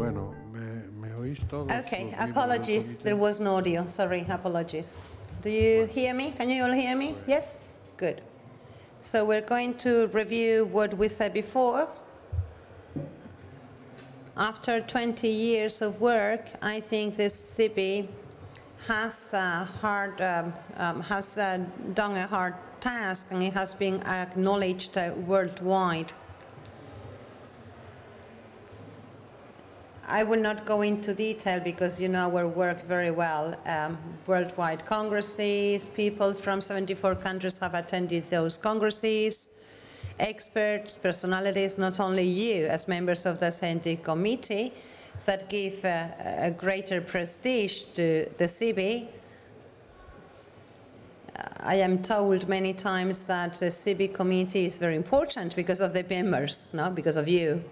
Bueno, ¿me oís todos? Okay, apologies, there was no audio. Sorry, apologies. Do you hear me? Can you all hear me? Yes? Good. So we're going to review what we said before. After 20 years of work, I think this CB has done a hard task, and it has been acknowledged worldwide. I will not go into detail because you know our work very well. Worldwide congresses, people from 74 countries have attended those congresses, experts, personalities, not only you as members of the scientific committee that give a greater prestige to the CB. I am told many times that the CB committee is very important because of the members, no? Because of you.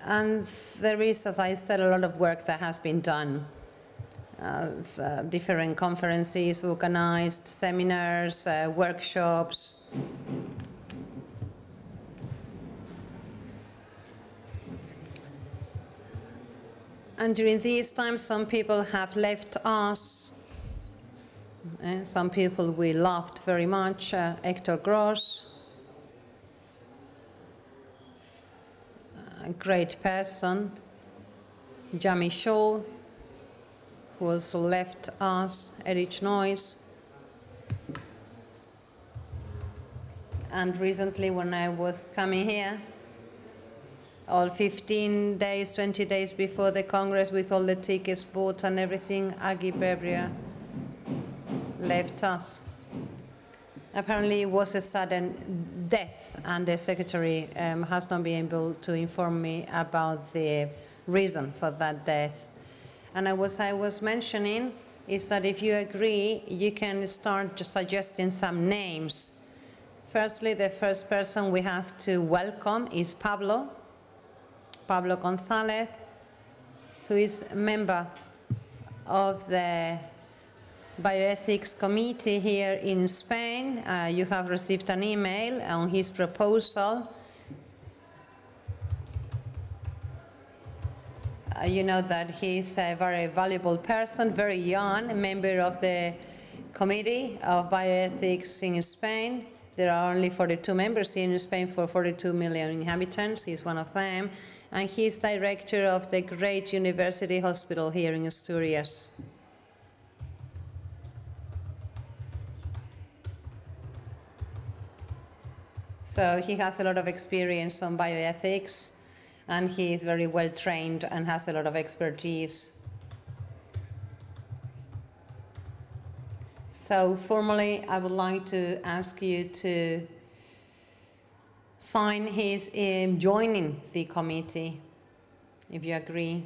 And there is, as I said, a lot of work that has been done. Different conferences organized, seminars, workshops. And during these times, some people have left us. Some people we loved very much, Hector Gross, a great person, Jamie Shaw, who also left us, Erich Noyes. And recently when I was coming here, all 15 days, 20 days before the Congress with all the tickets bought and everything, Agi Bebria left us. Apparently it was a sudden death, and the secretary has not been able to inform me about the reason for that death. And I was mentioning is that if you agree, you can start just suggesting some names. Firstly, the first person we have to welcome is Pablo González, who is a member of the Bioethics Committee here in Spain. You have received an email on his proposal. You know that he's a very valuable person, very young, a member of the Committee of Bioethics in Spain. There are only 42 members in Spain for 42 million inhabitants. He's one of them. And he's director of the great university hospital here in Asturias. So he has a lot of experience on bioethics, and he is very well trained and has a lot of expertise. So formally, I would like to ask you to sign his joining the committee, if you agree.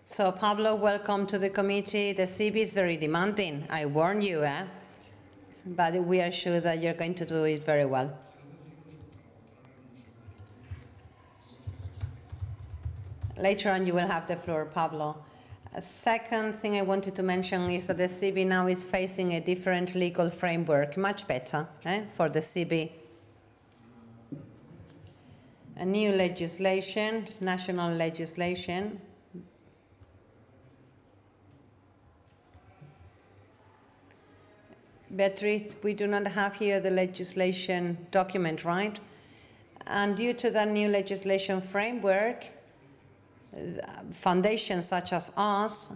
So Pablo, welcome to the committee. The CB is very demanding, I warn you, but we are sure that you're going to do it very well. Later on, you will have the floor, Pablo. A second thing I wanted to mention is that the CB now is facing a different legal framework, much better for the CB. A new legislation, national legislation. Beatriz, we do not have here the legislation document, right? And due to that new legislation framework, foundations such as ours,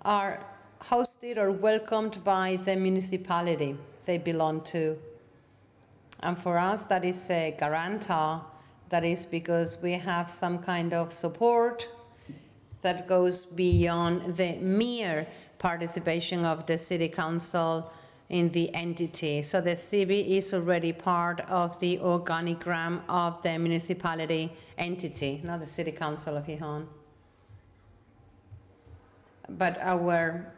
are hosted or welcomed by the municipality they belong to. And for us, that is a guarantor. That is because we have some kind of support that goes beyond the mere participation of the city council in the entity. So the CB is already part of the organigram of the municipality entity, not the city council of Gijón. But our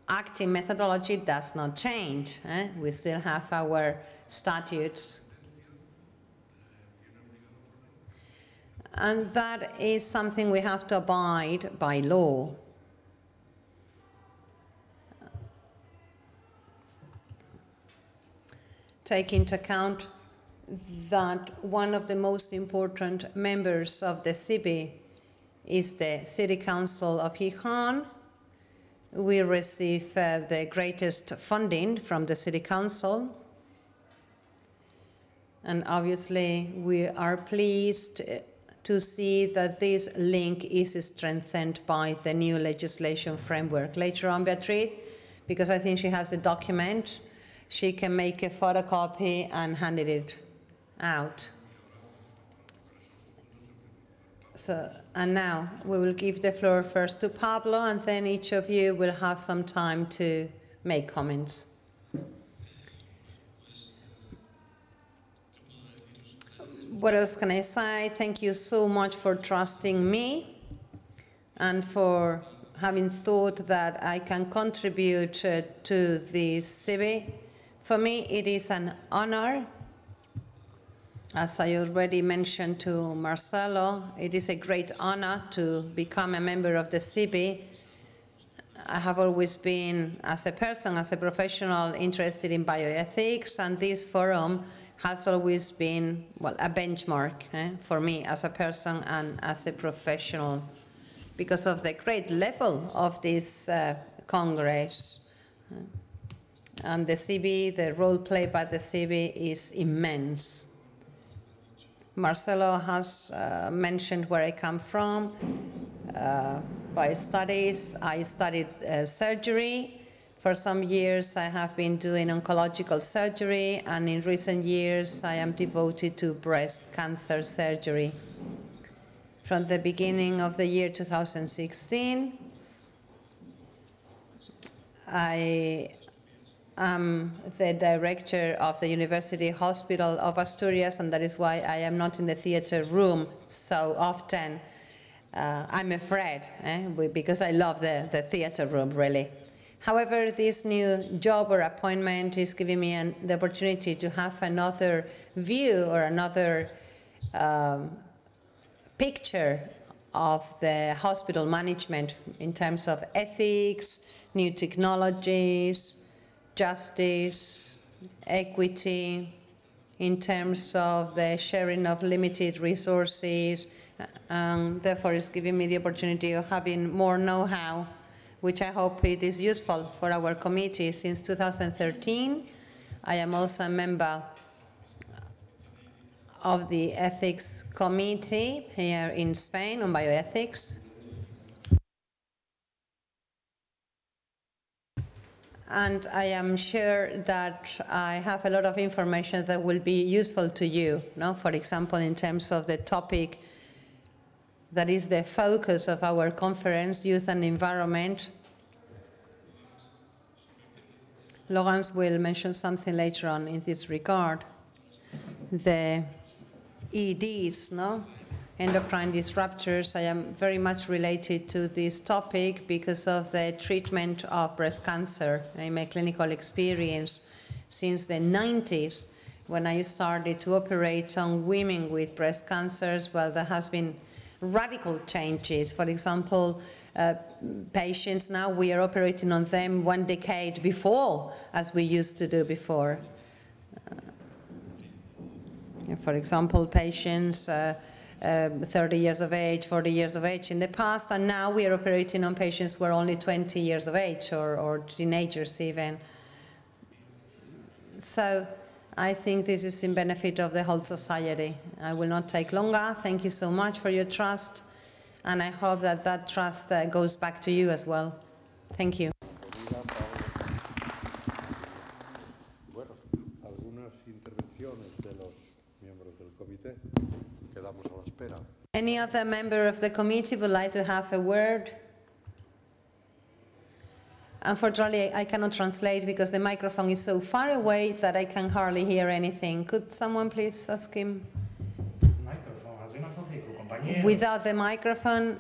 acting methodology does not change. We still have our statutes. And that is something we have to abide by law. Take into account that one of the most important members of the CIBI is the City Council of Gijón. We receive the greatest funding from the City Council. And obviously, we are pleased to see that this link is strengthened by the new legislation framework. Later on, Beatriz, because I think she has a document, she can make a photocopy and hand it out. So, and now we will give the floor first to Pablo, and then each of you will have some time to make comments. What else can I say? Thank you so much for trusting me and for having thought that I can contribute to this CIBI. For me, it is an honor. As I already mentioned to Marcelo, it is a great honor to become a member of the CIBI. I have always been, as a person, as a professional, interested in bioethics, and this forum has always been, well, a benchmark for me as a person and as a professional, because of the great level of this Congress. And the CIBI, the role played by the CIBI is immense. Marcelo has mentioned where I come from. By studies, I studied surgery. For some years, I have been doing oncological surgery, and in recent years, I am devoted to breast cancer surgery. From the beginning of the year 2016, I am the director of the University Hospital of Asturias, and that is why I am not in the theater room so often. I'm afraid, because I love the theater room, really. However, this new job or appointment is giving me the opportunity to have another view or another picture of the hospital management in terms of ethics, new technologies, justice, equity, in terms of the sharing of limited resources. Therefore, it's giving me the opportunity of having more know-how, which I hope it is useful for our committee. Since 2013, I am also a member of the Ethics Committee here in Spain on bioethics. And I am sure that I have a lot of information that will be useful to you, no? For example, in terms of the topic that is the focus of our conference, Youth and Environment. Laurence will mention something later on in this regard. The EDs, no? Endocrine disruptors. I am very much related to this topic because of the treatment of breast cancer in my clinical experience since the 90s, when I started to operate on women with breast cancers. Well, there has been radical changes. For example, patients now, we are operating on them 1 decade before, as we used to do before. For example, patients 30 years of age, 40 years of age in the past, and now we are operating on patients who are only 20 years of age or teenagers even. So I think this is in benefit of the whole society. I will not take longer. Thank you so much for your trust, and I hope that that trust goes back to you as well. Thank you. Bueno, algunas intervenciones de los miembros del comité. Quedamos a la espera. Any other member of the committee would like to have a word? Unfortunately, I cannot translate because the microphone is so far away that I can hardly hear anything. Could someone please ask him? Without the microphone,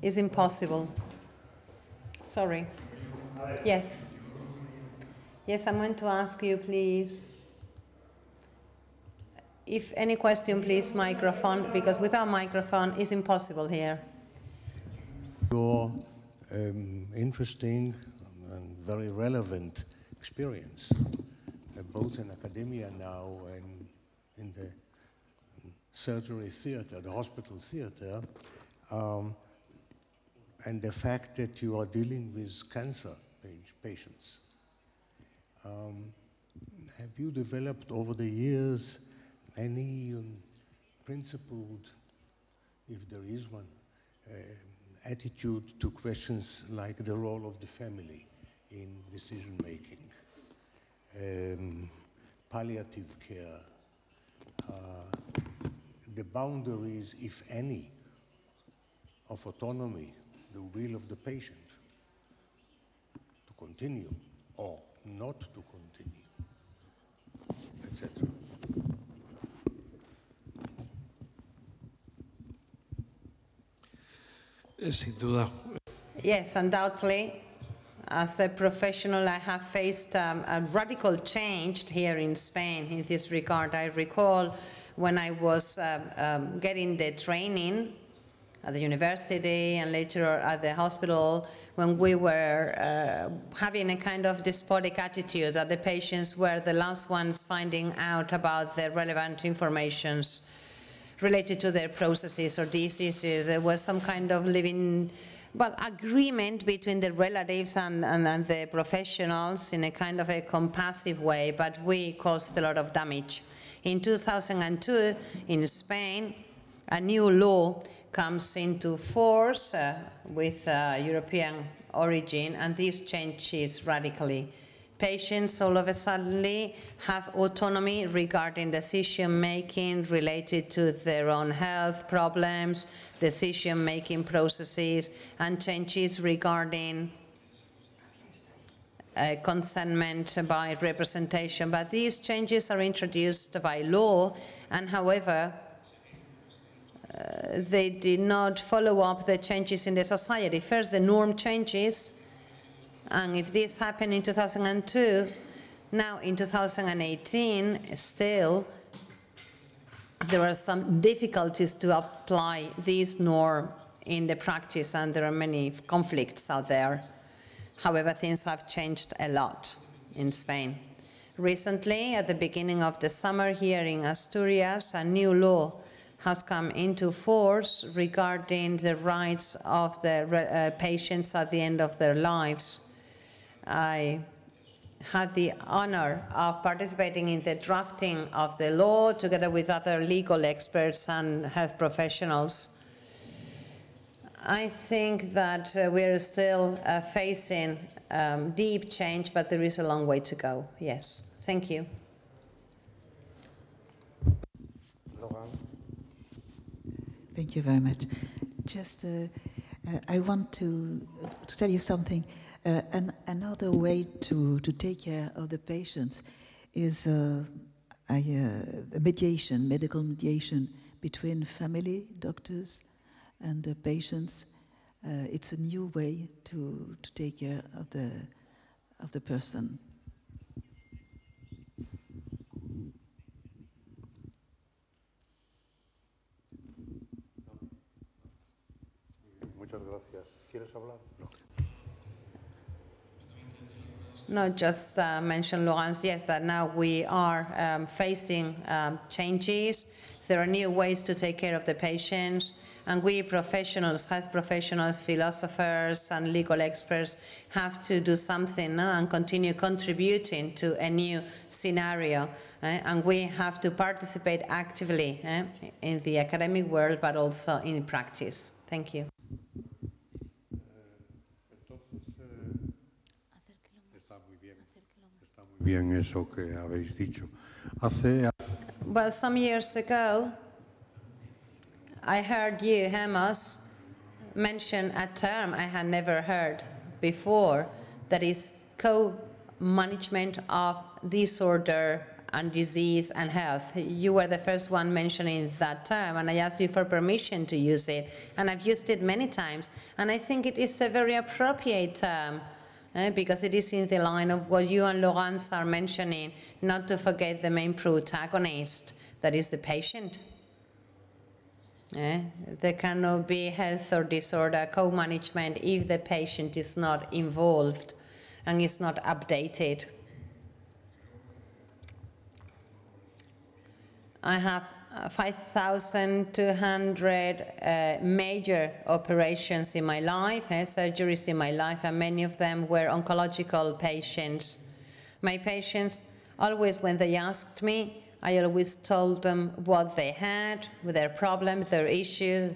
it's impossible. Sorry. Yes. Yes, I'm going to ask you, please. If any question, please, microphone, because without microphone, it's impossible here. Your interesting and very relevant experience, both in academia now and in the surgery theater, the hospital theater, and the fact that you are dealing with cancer patients. Have you developed over the years any principled, if there is one, attitude to questions like the role of the family in decision making, palliative care, the boundaries, if any, of autonomy, the will of the patient to continue or not to continue, etc. Sin duda. Yes, undoubtedly. As a professional, I have faced a radical change here in Spain in this regard. I recall when I was getting the training at the university and later at the hospital, when we were having a kind of despotic attitude that the patients were the last ones finding out about the relevant informations related to their processes or diseases. There was some kind of agreement between the relatives and the professionals in a kind of a compassive way, but we caused a lot of damage. In 2002, in Spain, a new law comes into force with European origin, and this changes radically. Patients all of a sudden have autonomy regarding decision-making related to their own health problems, decision-making processes, and changes regarding consentment by representation. But these changes are introduced by law, and however, they did not follow up the changes in the society. First, the norm changes, and if this happened in 2002, now in 2018, still, there are some difficulties to apply this norm in the practice, and there are many conflicts out there. However, things have changed a lot in Spain. Recently, at the beginning of the summer here in Asturias, a new law has come into force regarding the rights of the patients at the end of their lives. I had the honor of participating in the drafting of the law together with other legal experts and health professionals. I think that we are still facing deep change, but there is a long way to go. Yes. Thank you. Thank you very much. Just, I want to tell you something. Another way to take care of the patients is mediation, medical mediation between family, doctors, and the patients. It's a new way to take care of the person. Muchas gracias. ¿Quieres hablar? No, just mention, Laurence, yes, that now we are facing changes. There are new ways to take care of the patients, and we professionals, health professionals, philosophers, and legal experts have to do something and continue contributing to a new scenario. And we have to participate actively in the academic world, but also in practice. Thank you. Bien, eso que habéis dicho. Well, some years ago, I heard you, Hemos, mention a term I had never heard before, that is co-management of disorder and disease and health. You were the first one mentioning that term, and I asked you for permission to use it, and I've used it many times, and I think it is a very appropriate term. Because it is in the line of what you and Laurence are mentioning, not to forget the main protagonist, that is the patient. There cannot be health or disorder co-management if the patient is not involved and is not updated. I have 5,200 major operations in my life, surgeries in my life, and many of them were oncological patients. My patients, always when they asked me, I always told them what they had, their problem, their issue,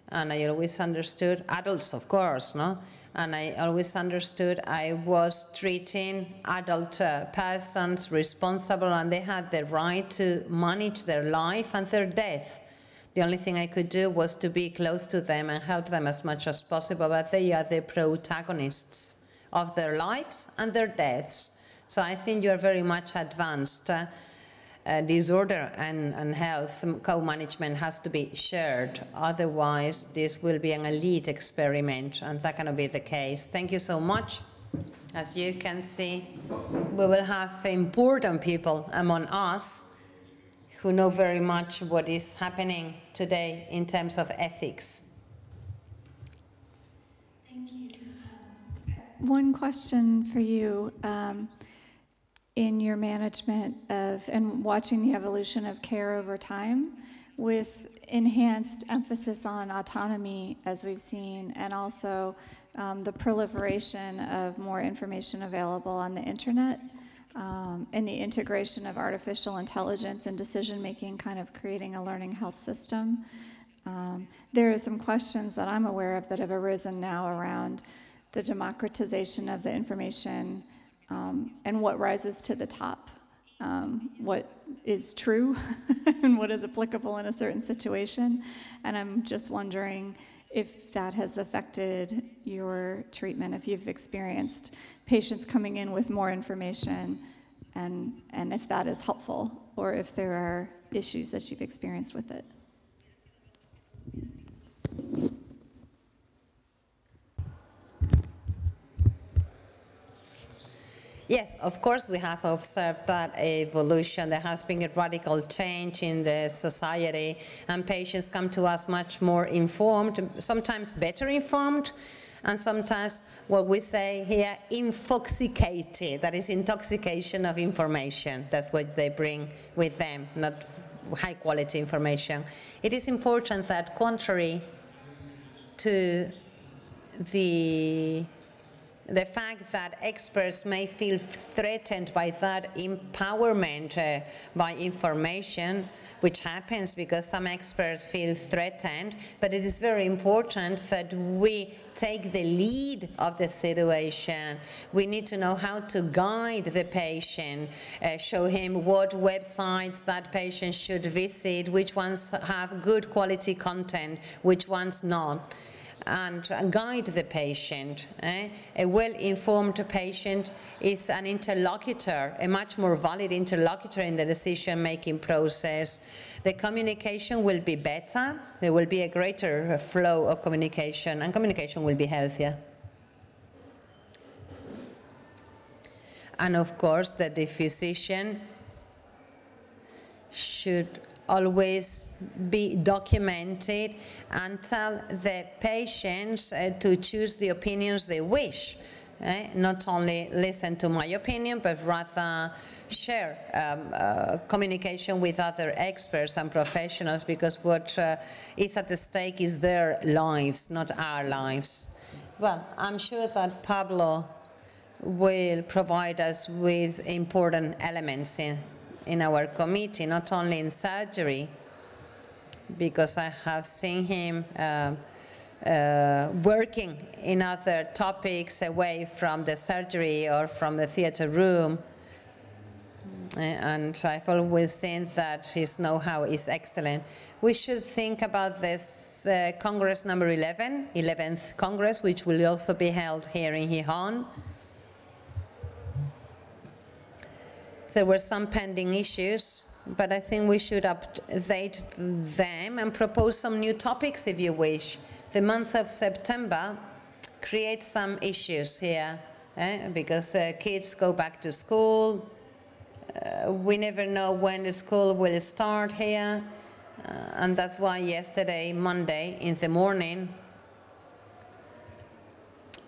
and I always understood, adults of course, no? And I always understood I was treating adult persons responsible, and they had the right to manage their life and their death. The only thing I could do was to be close to them and help them as much as possible, but they are the protagonists of their lives and their deaths. So I think you are very much advanced. Disorder and health co-management has to be shared. Otherwise, this will be an elite experiment, and that cannot be the case. Thank you so much. As you can see, we will have important people among us who know very much what is happening today in terms of ethics. Thank you. One question for you. In your management of and watching the evolution of care over time, with enhanced emphasis on autonomy, as we've seen, and also the proliferation of more information available on the internet, and the integration of artificial intelligence and decision-making, kind of creating a learning health system. There are some questions that I'm aware of that have arisen now around the democratization of the information, and what rises to the top, what is true and what is applicable in a certain situation. And I'm just wondering if that has affected your treatment, if you've experienced patients coming in with more information, and if that is helpful, or if there are issues that you've experienced with it. Yes, of course we have observed that evolution. There has been a radical change in the society, and patients come to us much more informed, sometimes better informed, and sometimes what we say here, infoxicated, that is intoxication of information. That's what they bring with them, not high quality information. It is important that, contrary to the fact that experts may feel threatened by that empowerment by information, which happens because some experts feel threatened, but it is very important that we take the lead of the situation. We need to know how to guide the patient, show him what websites that patient should visit, which ones have good quality content, which ones not, and guide the patient. A well-informed patient is an interlocutor, a much more valid interlocutor in the decision-making process. The communication will be better, there will be a greater flow of communication, and communication will be healthier. And of course, that the physician should always be documented and tell the patients to choose the opinions they wish. Not only listen to my opinion, but rather share communication with other experts and professionals, because what is at stake is their lives, not our lives. Well, I'm sure that Pablo will provide us with important elements in our committee, not only in surgery, because I have seen him working in other topics away from the surgery or from the theater room. And I've always seen that his know-how is excellent. We should think about this Congress number 11th Congress, which will also be held here in Gijón. There were some pending issues, but I think we should update them and propose some new topics if you wish. The month of September creates some issues here, because kids go back to school. We never know when the school will start here, and that's why yesterday, Monday, in the morning,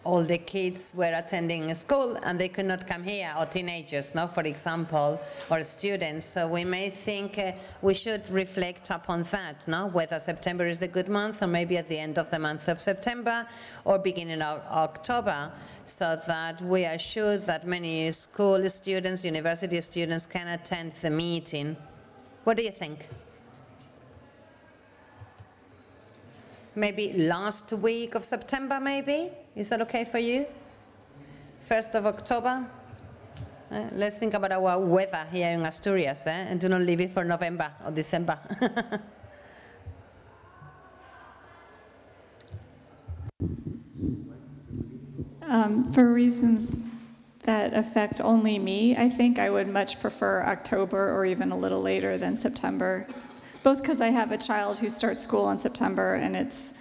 all the kids were attending school and they could not come here, or teenagers, no, for example, or students. So we may think we should reflect upon that, no, whether September is a good month, or maybe at the end of the month of September or beginning of October, so that we are sure that many school students, university students can attend the meeting. What do you think? Maybe last week of September, maybe? Is that okay for you? 1st of October? Let's think about our weather here in Asturias, and do not leave it for November or December. For reasons that affect only me, I think I would much prefer October or even a little later than September. Both because I have a child who starts school in September, and it's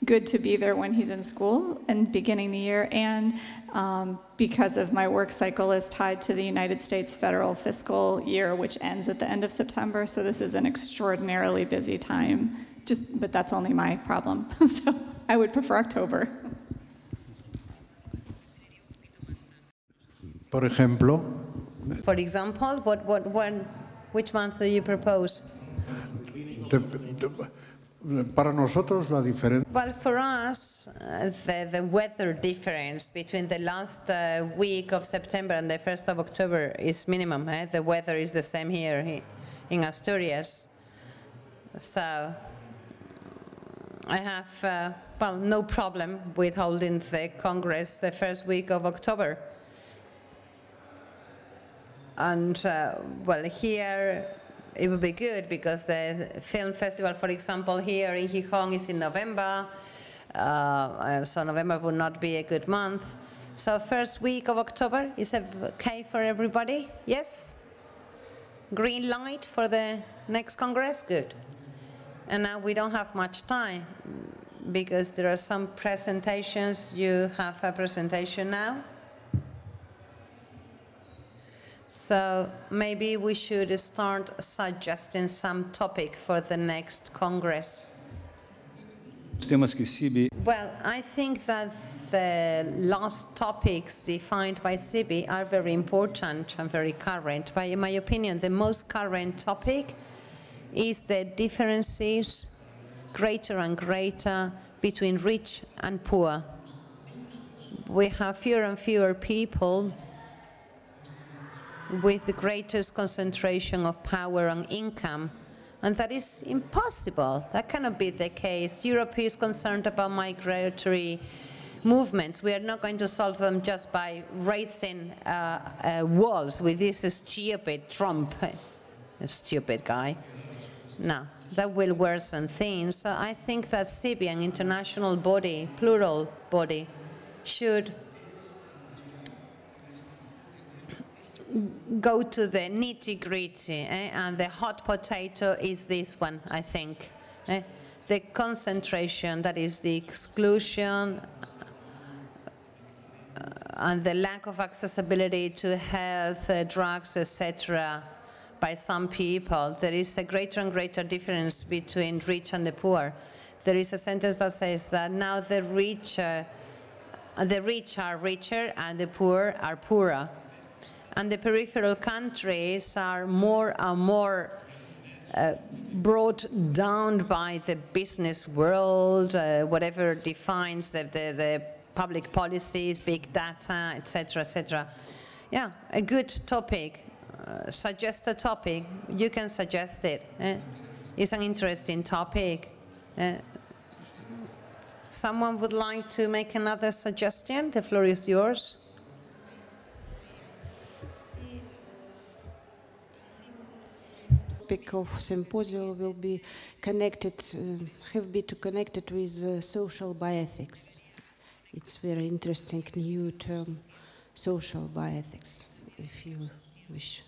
good to be there when he's in school and beginning the year, and because of my work cycle is tied to the United States federal fiscal year, which ends at the end of September, so this is an extraordinarily busy time. But that's only my problem, so I would prefer October. Por ejemplo, For example, which month do you propose? para nosotros la diferencia. Well, for us, the weather difference between the last week of September and the 1st of October is minimum. The weather is the same here in Asturias. So I have, no problem with holding the Congress the first week of October. And, here it would be good because the film festival, for example, here in Gijón is in November, so November would not be a good month. So first week of October is okay for everybody? Yes? Green light for the next Congress? Good. And now we don't have much time because there are some presentations. You have a presentation now? So maybe we should start suggesting some topic for the next Congress. Well, I think that the last topics defined by CIBI are very important and very current. But in my opinion, the most current topic is the differences, greater and greater, between rich and poor. We have fewer and fewer people with the greatest concentration of power and income, and that is impossible. That cannot be the case. Europe is concerned about migratory movements. We are not going to solve them just by raising walls with this stupid Trump, a stupid guy. No, that will worsen things. So I think that CIBI, an international body, plural body, should go to the nitty-gritty, and the hot potato is this one, I think. The concentration, that is the exclusion and the lack of accessibility to health, drugs, etc., by some people. There is a greater and greater difference between rich and the poor. There is a sentence that says that now the rich are richer and the poor are poorer. And the peripheral countries are more and more brought down by the business world, whatever defines the public policies, big data, etc., etc. Yeah, a good topic. Suggest a topic. You can suggest it. It's an interesting topic. Someone would like to make another suggestion? The floor is yours. Topic of symposium will be connected, connected with social bioethics. It's very interesting new term, social bioethics, if you wish.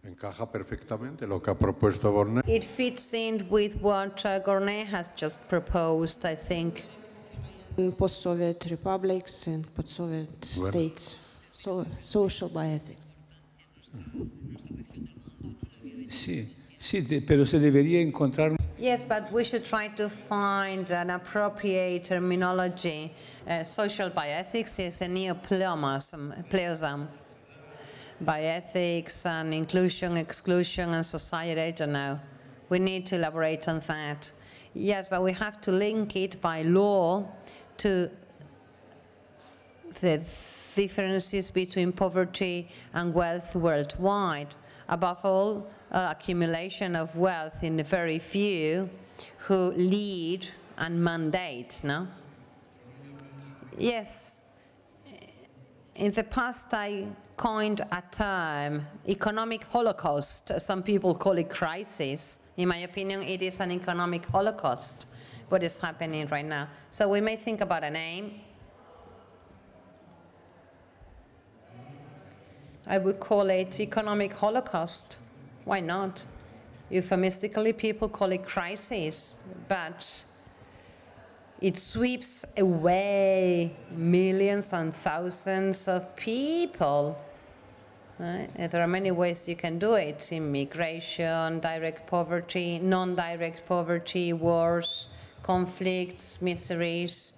Encaja perfectamente lo que ha propuesto Bornet. It fits in with what Gornet has just proposed, I think. In post-Soviet republics and post-Soviet states, social bioethics. Sí, pero se debería encontrar. Yes, but we should try to find an appropriate terminology. Social bioethics is a neopleonasm. Bioethics and inclusion, exclusion, and society, I don't know. We need to elaborate on that. Yes, but we have to link it by law to the differences between poverty and wealth worldwide. Above all, accumulation of wealth in the very few who lead and mandate, no? Yes. In the past, I coined a term, economic holocaust. Some people call it crisis. In my opinion, it is an economic holocaust, what is happening right now. So we may think about a name. I would call it economic holocaust. Why not? Euphemistically, people call it crisis, but it sweeps away millions and thousands of people. Right? There are many ways you can do it: immigration, direct poverty, non-direct poverty, wars, conflicts, miseries,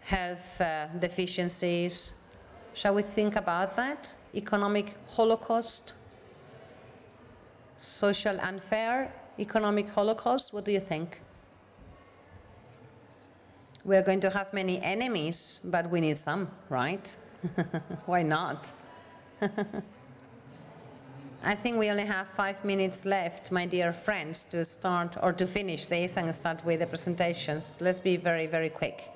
health deficiencies. Shall we think about that? Economic holocaust? Social unfair economic holocaust? What do you think? We're going to have many enemies, but we need some, right? Why not? I think we only have 5 minutes left, my dear friends, to start or to finish this and start with the presentations. Let's be very, very quick.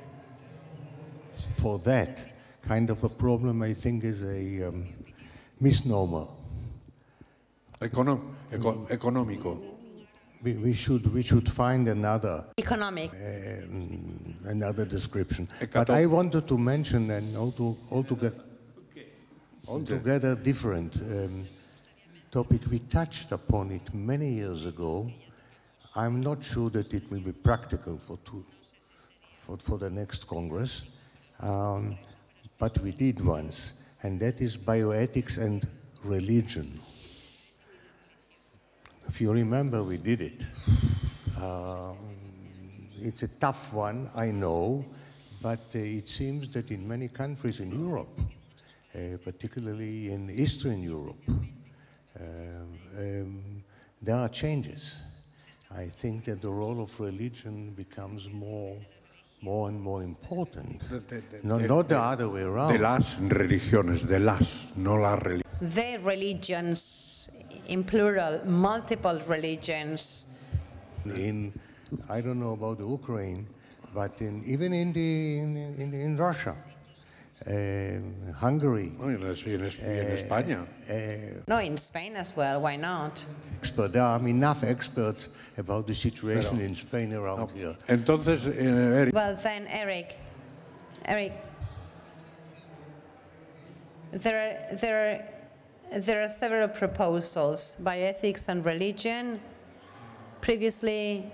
For that kind of a problem, I think is a misnomer. Económico. We should find another Economic. another description. But I wanted to mention an altogether different topic. We touched upon it many years ago. I'm not sure that it will be practical for the next Congress, but we did once, and that is bioethics and religion. If you remember, we did it. It's a tough one, I know, but it seems that in many countries in Europe, particularly in Eastern Europe, there are changes. I think that the role of religion becomes more and more important. Not the other way around. De las religiones, no la religión. The religions, in plural, multiple religions. I don't know about the Ukraine, but even in Russia, Hungary. Oh, en España. No, in Spain as well, why not? There are enough experts about the situation in Spain around here. Entonces, Eric. Well then, Eric, there are several proposals, bioethics and religion. Previously,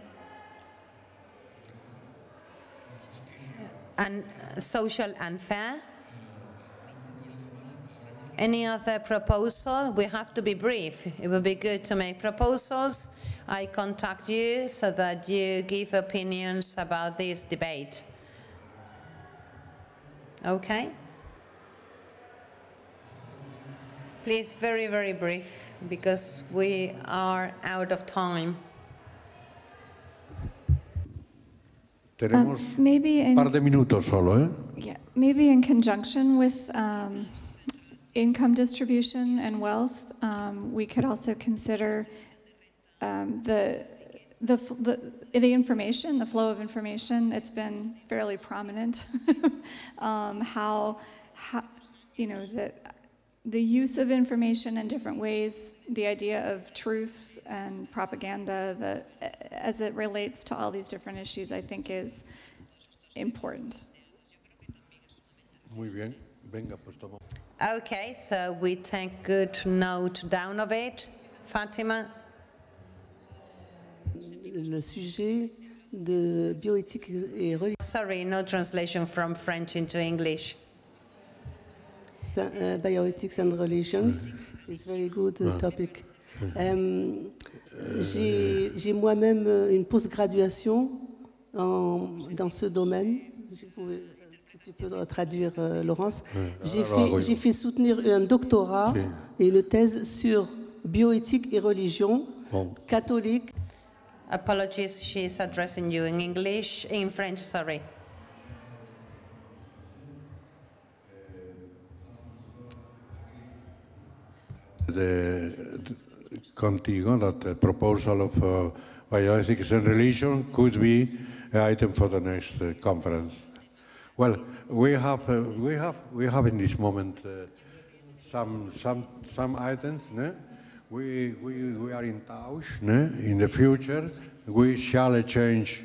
and social unfair. Any other proposal? We have to be brief. It would be good to make proposals. I contact you so that you give opinions about this debate. Okay? Please, very, very brief, because we are out of time. Tenemos maybe un par de minutos solo, ¿eh? Yeah, maybe in conjunction with income distribution and wealth, we could also consider the information, the flow of information. It's been fairly prominent. How you know, the use of information in different ways, the idea of truth and propaganda, as it relates to all these different issues, I think is important. Muy bien. Venga, pues tomamos. Okay, so we take good note down of it. Fatima? Le sujet de bioéthique et religion. Sorry, no translation from French into English. Bioethics and religions is very good topic. J'ai moi-même une post-graduation dans ce domaine. Si tu peux traduire, Laurence. J'ai fait soutenir un doctorat et une thèse sur bioéthique et religion catholique. Apologies, she's addressing you in English, in French, sorry. Contigo that the proposal of bioethics and religion could be an item for the next conference. Well, we have in this moment some items. Ne? We are in touch. Ne? In the future, we shall change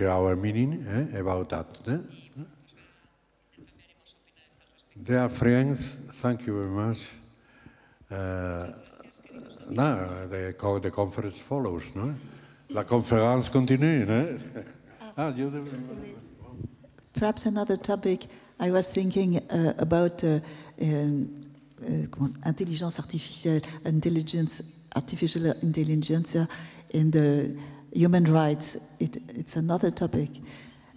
our meaning about that. Ne? Dear friends, thank you very much. Now the conference follows. No? La conférence continue. No? Perhaps another topic. I was thinking about artificial intelligence in the human rights. It's another topic.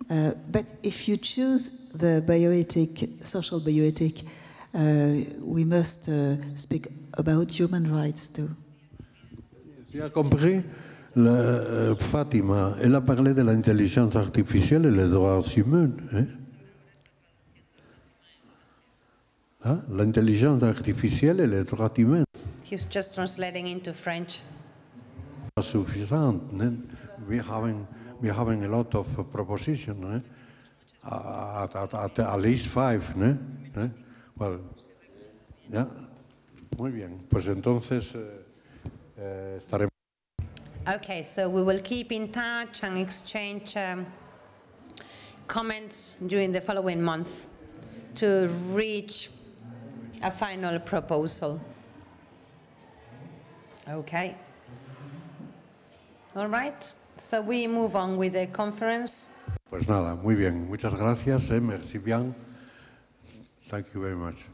But if you choose the bioethic, social bioethic, we must speak about human rights too. Tu as compris? Fatima, elle a parlé de l'intelligence artificielle et les droits humains. Hein? Hein? L'intelligence artificielle et les droits humains. He's just translating into French. Suffisant. We're having a lot of propositions. At least 5. Well, yeah. Muy bien. Pues entonces estaremos. Okay, so we will keep in touch and exchange comments during the following month to reach a final proposal. Okay. All right, so we move on with the conference. Pues nada, muy bien. Muchas gracias. Merci bien. Thank you very much.